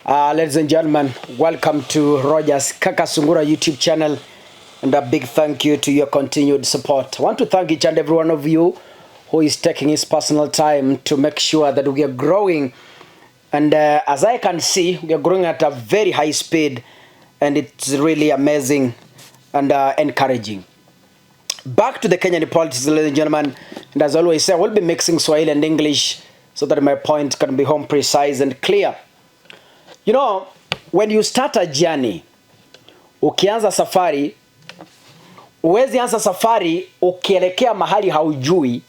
Ladies and gentlemen, welcome to Roger's Kakasungura YouTube channel, and a big thank you to your continued support. I want to thank each and every one of you who is taking his personal time to make sure that we are growing, and as I can see, we are growing at a very high speed, and it's really amazing and encouraging. Back to the Kenyan politics, ladies and gentlemen, and as always, I will be mixing Swahili and English so that my point can be home precise and clear. You know, when you start a journey, ukianza safari, uwezi anza safari ukielekea mahali haujui,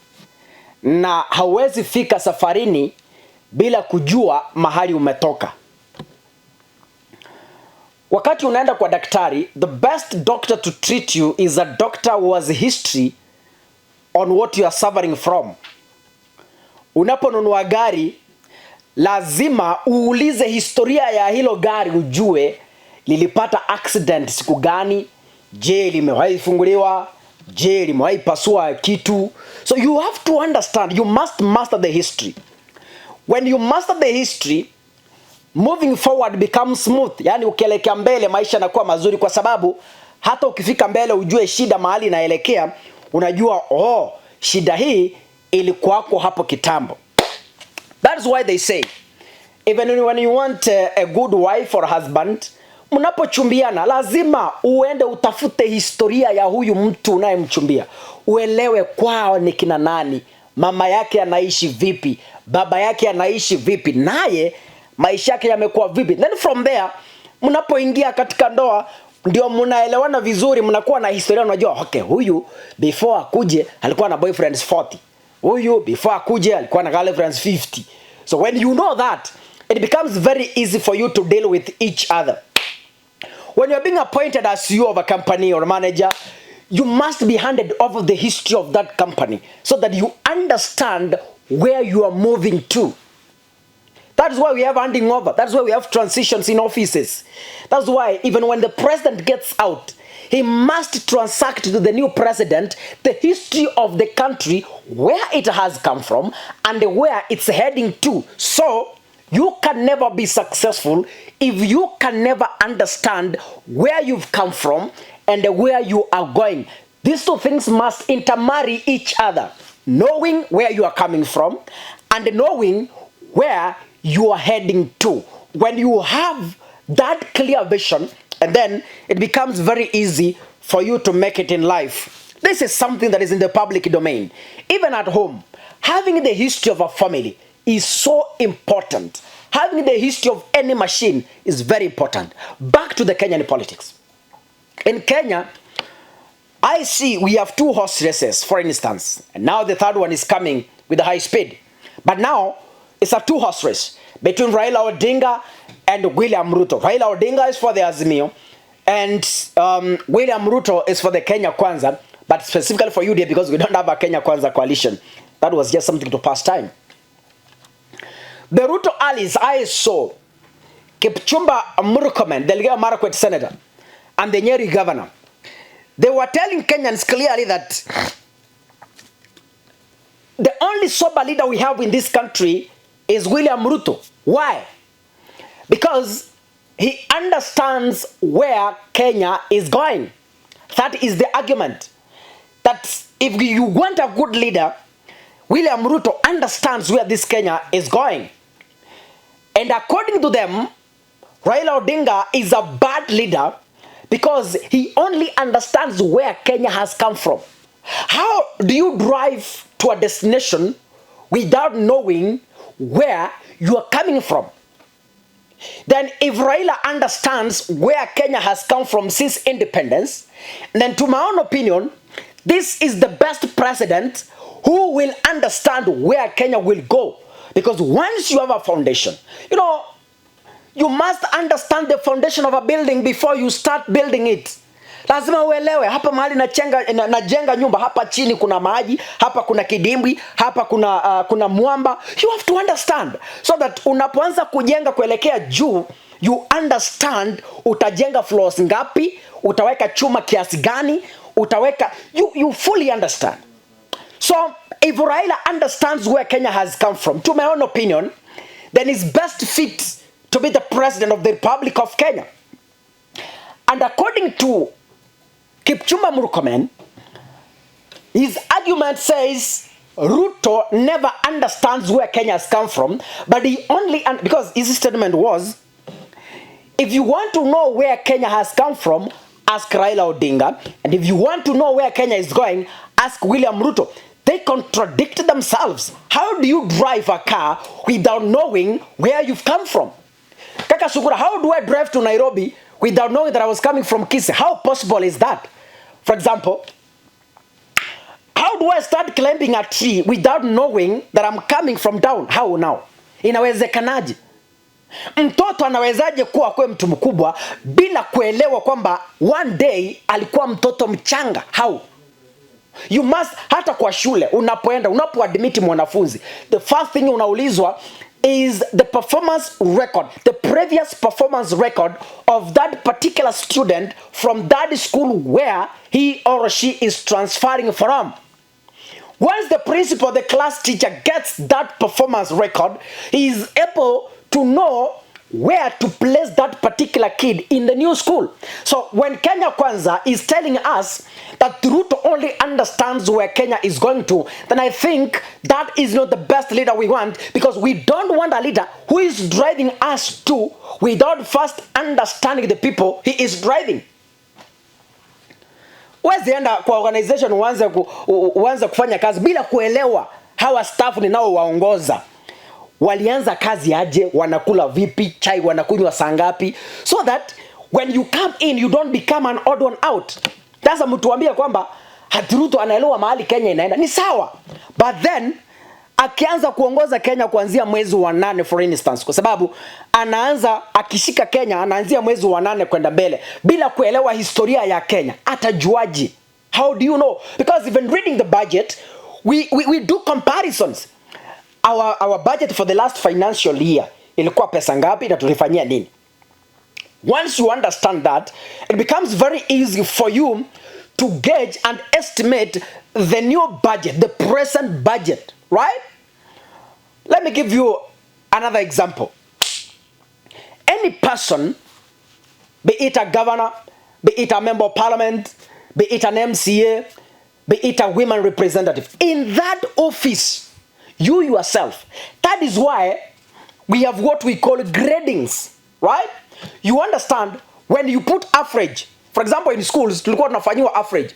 na hauwezi fika safarini bila kujua mahali umetoka. Wakati unaenda kwa daktari, the best doctor to treat you is a doctor who has history on what you are suffering from. Unaponunua gari, lazima uulize historia ya hilo gari, ujue lilipata accident siku gani, je limewahi funguliwa, je limewahi pasua kitu. So you have to understand, you must master the history. When you master the history, moving forward becomes smooth. Yani ukielekea mbele maisha yanakuwa mazuri, kwa sababu hata ukifika mbele ujue shida mahali inaelekea, unajua shida hii ilikuwako hapo kitambo. That's why they say, even when you want a good wife or husband, mnapochumbiana lazima uende utafute historia ya huyu mtu unayemchumbia. Uelewe kwao ni kina nani, mama yake anaishi vipi, baba yake anaishi vipi, naye maisha yake yamekuwa vipi. Then from there, mnapoingia katika ndoa, ndio mnaelewana vizuri, mnakuwa na historia, unajua okay, huyu before akuje alikuwa na boyfriends 40. Huyu before akuje alikuwa na girlfriends 50. So when you know that, it becomes very easy for you to deal with each other. When you're being appointed as CEO of a company or manager, you must be handed over the history of that company so that you understand where you are moving to. That's why we have handing over. That's why we have transitions in offices. That's why even when the president gets out, he must transact to the new president the history of the country, where it has come from and where it's heading to. So you can never be successful if you can never understand where you've come from and where you are going. These two things must intermarry each other. Knowing where you are coming from and knowing where you are heading to. When you have that clear vision, and then it becomes very easy for you to make it in life. This is something that is in the public domain. Even at home, having the history of a family is so important. Having the history of any machine is very important. Back to the Kenyan politics. In Kenya, I see we have 2 horse races, for instance. And now the third one is coming with a high speed. But now, it's a 2 horse race between Raila Odinga and William Ruto. Raila Odinga is for the Azimio, and William Ruto is for the Kenya Kwanza, but specifically for UDA because we don't have a Kenya Kwanza coalition. That was just something to pass time. The Ruto allies I saw, Kipchumba Murkomen, the Elgeyo Marakwet senator, and the Nyeri governor, they were telling Kenyans clearly that the only sober leader we have in this country is William Ruto. Why? Because he understands where Kenya is going. That is the argument. That if you want a good leader, William Ruto understands where this Kenya is going. And according to them, Raila Odinga is a bad leader because he only understands where Kenya has come from. How do you drive to a destination without knowing where you are coming from? Then if Raila understands where Kenya has come from since independence, then to my own opinion, this is the best president who will understand where Kenya will go. Because once you have a foundation, you know, you must understand the foundation of a building before you start building it. Lazima uelewe hapa mahali najenga nyumba, hapa chini kuna maji, hapa kuna kidimbwi, hapa kuna mwamba. You have to understand so that unapoanza kujenga kuelekea juu, you understand utajenga floors ngapi, utaweka chuma kiasi gani, utaweka you fully understand. So if Raila understands where Kenya has come from, to my own opinion, then he's best fit to be the president of the Republic of Kenya. And according to Kipchumba Murkomen, his argument says Ruto never understands where Kenya has come from, but he only, because his statement was, if you want to know where Kenya has come from, ask Raila Odinga, and if you want to know where Kenya is going, ask William Ruto. They contradict themselves. How do you drive a car without knowing where you've come from? Kakasungura, how do I drive to Nairobi without knowing that I was coming from Kisii? How possible is that? For example, how do I start climbing a tree without knowing that I'm coming from down? How now? Inawezekanaje? Mtoto anawezaje kuwa kwe mtu mkubwa bila kuelewa kwamba one day alikuwa mtoto mchanga? How? You must, hata kwa shule unapoenda, unapoadmit mwanafunzi, the first thing unaulizwa is the performance record, the previous performance record of that particular student from that school where he or she is transferring from. Once the principal, the class teacher gets that performance record, he is able to know where to place that particular kid in the new school. So when Kenya Kwanza is telling us that Ruto only understands where Kenya is going to, then I think that is not the best leader we want, because we don't want a leader who is driving us to without first understanding the people he is driving. Wezi enda kwa organization uanze kufanya kazi bila kuelewa hawa staff ninao waongoza walianza kazi aje, wanakula vipi, chai wanakunywa saa ngapi, so that when you come in you don't become an odd one out. Sasa mtuambia kwamba Ruto anaelewa mahali Kenya inaenda, ni sawa, but then akianza kuongoza Kenya kuanzia mwezi wa 8 for instance, kwa sababu anaanza akishika Kenya anaanzia mwezi wa 8 kwenda mbele bila kuelewa historia ya Kenya, atajuaje? How do you know? Because even reading the budget, we do comparisons. Our budget for the last financial year ilikuwa pesa ngapi na tulifanyia nini? Once you understand that, it becomes very easy for you to gauge and estimate the new budget, the present budget, right? Let me give you another example. Any person, be it a governor, be it a member of parliament, be it an MCA, be it a women representative, in that office, you yourself, that is why we have what we call gradings, right? You understand, when you put average, for example in schools tulikuwa tunafanyiwa average.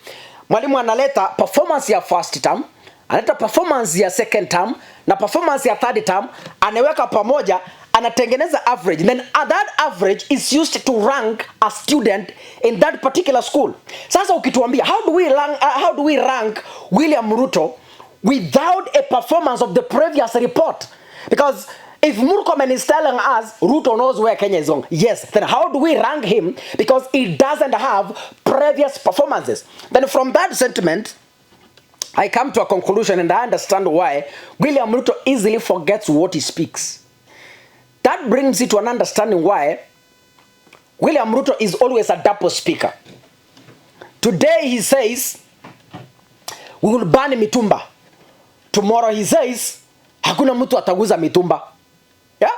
Mwalimu analeta performance ya first term, analeta performance ya second term na performance ya third term, anaweka pamoja, anatengeneza average, then that average is used to rank a student in that particular school. Sasa ukituambia how do we rank William Ruto without a performance of the previous report? Because if Murkomen is telling us Ruto knows where Kenya is going, yes, then how do we rank him? Because he doesn't have previous performances. Then from that sentiment, I come to a conclusion and I understand why William Ruto easily forgets what he speaks. That brings it to an understanding why William Ruto is always a double speaker. Today he says, we will ban mitumba. Tomorrow he says, hakuna mtu ataguza mitumba. Yeah?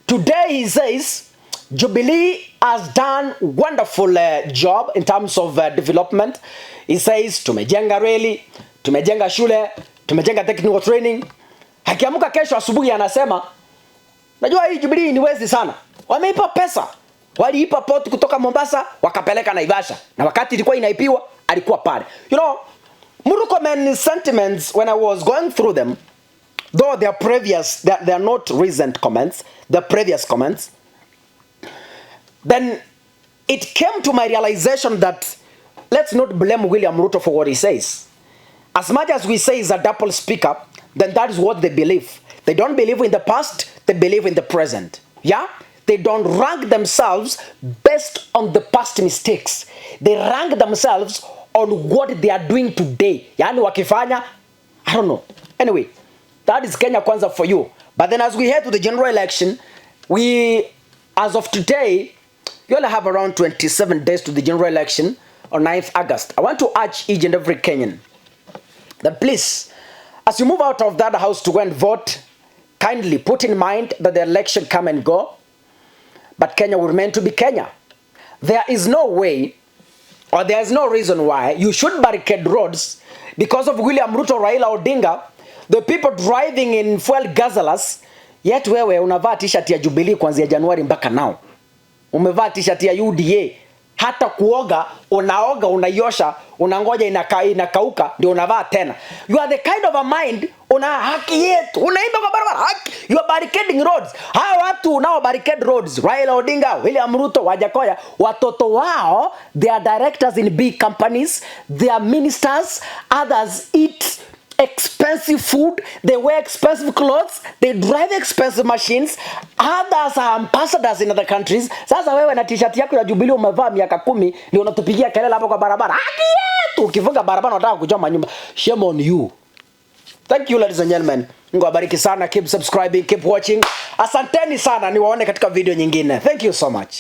Today he says, Jubilee has done wonderful job in terms of development. He says, tumejenga reli, tumejenga shule, tumejenga technical training. Hakiamuka kesho asubuhi anasema, najua hii Jubilee ni wezi sana. Wameipa pesa. Waliipa port kutoka Mombasa, wakapeleka Naivasha. Na wakati ilikuwa inaipiwa, alikuwa pale. You know, Murkomen's sentiments, when I was going through them, though they are not recent comments, they're previous comments, then it came to my realization that let's not blame William Ruto for what he says. As much as we say he's a double speaker, then that is what they believe. They don't believe in the past, they believe in the present. Yeah? They don't rank themselves based on the past mistakes. They rank themselves on what they are doing today. Yani wakifanya, I don't know. Anyway, that is Kenya Kwanza for you. But then as we head to the general election, as of today, we only have around 27 days to the general election on 9th August. I want to urge each and every Kenyan that please, as you move out of that house to go and vote, kindly put in mind that the election come and go. but Kenya will remain to be Kenya. There is no way, or there is no reason why you should barricade roads because of William Ruto, Raila Odinga, the people driving in fuel guzzlers, yet wewe unavaa t-shirt ya Jubilee kuanzia Januari mpaka now. Umevaa t-shirt ya UDA, hata kuoga unaoga, unaiosha, unangoja inakauka ndio unavaa tena. You are the kind of a mind, una haki yetu, unaimba kwa barabara haki, you are barricading roads. Hao watu unao barricade roads, Raila Odinga, William Ruto, Wajakoya, watoto wao, they are directors in big companies, they are ministers, others eat expensive food, they wear expensive clothes, they drive expensive machines, others are ambassadors in other countries. Sasa wewe na t-shirt yako ya Jubilee umevaa miaka 10 ndio unatupigia kelele hapo kwa barabara haki yetu, ukifunga barabara unataka kuchoma nyumba. Shame on you. Thank you ladies and gentlemen, Mungu abariki sana, keep subscribing, keep watching. Asanteni sana, niwaone katika video nyingine. Thank you so much.